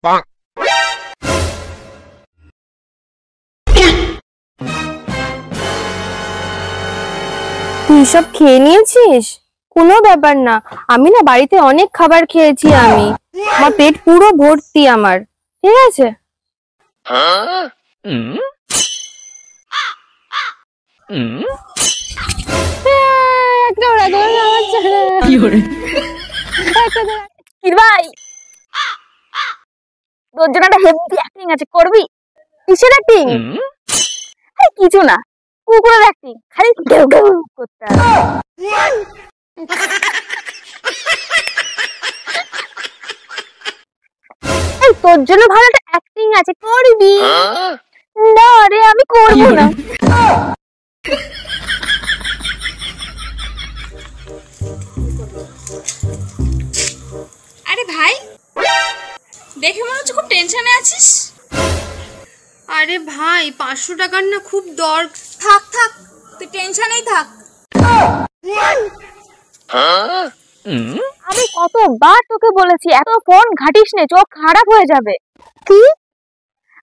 তুই সব খেয়ে নিয়েছিস? কোনো ব্যাপার না, আমি না বাড়িতে অনেক খাবার খেয়েছি, আমি আমার পেট পুরো ভর্তি আমার, ঠিক আছে? ভাই তোর জন্য একটা হেভি অ্যাক্টিং আছে, করবি? কিসের অ্যাক্টিং? কিছু না, কুকুরের অ্যাক্টিং, খালি ঘেউ ঘেউ করতে হবে। এই তোর জন্য ভালো একটা অ্যাক্টিং আছে, করবি? না রে, আমি করবো না। আরে ভাই, দেখে মনে হচ্ছে খুব টেনশনে আছিস। আরে ভাই, 500 টাকার না খুব দরকার। থাক থাক, তুই টেনশনেই থাক। আমি কতবার তোকে বলেছি এত ফোন ঘাটিস নে, চোখ খারাপ হয়ে যাবে। কি?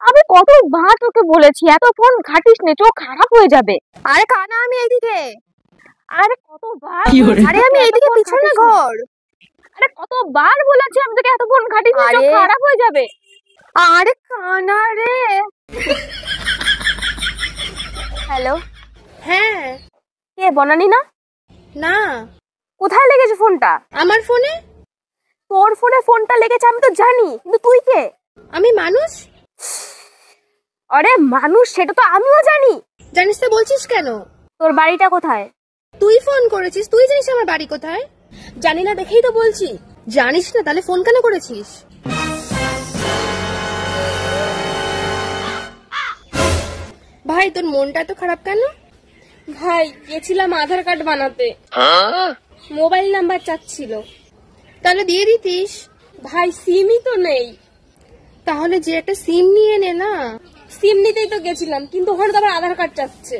আমি কতবার তোকে বলেছি এত ফোন ঘাটিস নে, চোখ খারাপ হয়ে যাবে। আরে কানা, আমি এইদিকে। আরে কতবার, আরে আমি এইদিকে, পিছনে ঘর। আরে কতবার বলেছি আমি তোকে এত ফোন ঘাটিস নে, চোখ খারাপ হয়ে যাবে। আরে কানা রে। হ্যালো। হ্যাঁ। কে, বনানি না? না। কোথায় লেগেছে ফোনটা? আমার ফোনে। তোর ফোনে ফোনটা লেগেছে আমি তো জানি, কিন্তু তুই কে? আমি মানুষ। আরে মানুষ, সেটা তো আমিও জানি। জানিস তো বলছিস কেন? তোর বাড়িটা কোথায়? তুই ফোন করেছিস, তুই জানিস আমার বাড়ি কোথায়? জানি না দেখেই তো বলছি। জানিস না তাহলে ফোন কেন করেছিস? ভাই, তোর মনটা এত খারাপ কেন? ভাই, গেছিলাম আধার কার্ড বানাতে, মোবাইল নাম্বার চাচ্ছিল। তাহলে দিয়ে দিতিস। ভাই, সিমই তো নেই। তাহলে যে একটা সিম নিয়ে নে না। সিম নিতেই তো গেছিলাম, কিন্তু ওখানে তো আবার আধার কার্ড চাচ্ছে।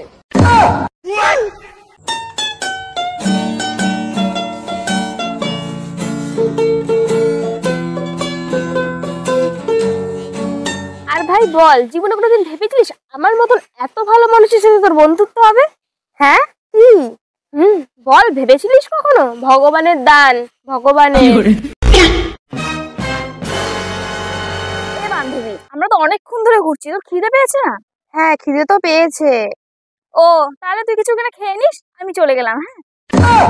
আর ভাই বল, জীবনে কোনোদিন ভেবেছিলিস আমার মতন এত ভালো মানুষের সাথে তোর বন্ধুত্ব হবে? হ্যাঁ কি? বল, ভেবেছিলিস কখনো? ভগবানের দান, ভগবানের। বান্ধবী, আমরা তো অনেকক্ষণ ধরে ঘুরছি, তোর খিদে পেয়েছে না? হ্যাঁ, খিদে তো পেয়েছে। ও, তাহলে তুই কিছু কিনে খেয়ে নিস, আমি চলে গেলাম। হ্যাঁ।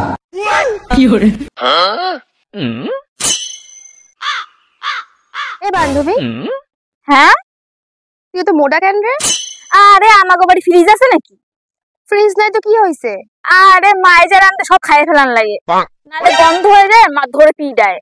এ বান্ধবী। হ্যাঁ, তুই তো মোটা কেন রে? আরে আমাকে বাড়ি ফ্রিজ আছে নাকি? ফ্রিজ নাই তো কি হয়েছে? আরে মায়ে যারা আনতে সব খাইয়ে ফেলান লাগে, নাহলে গন্ধ হয়ে যায়, মা ধরে পি দেয়।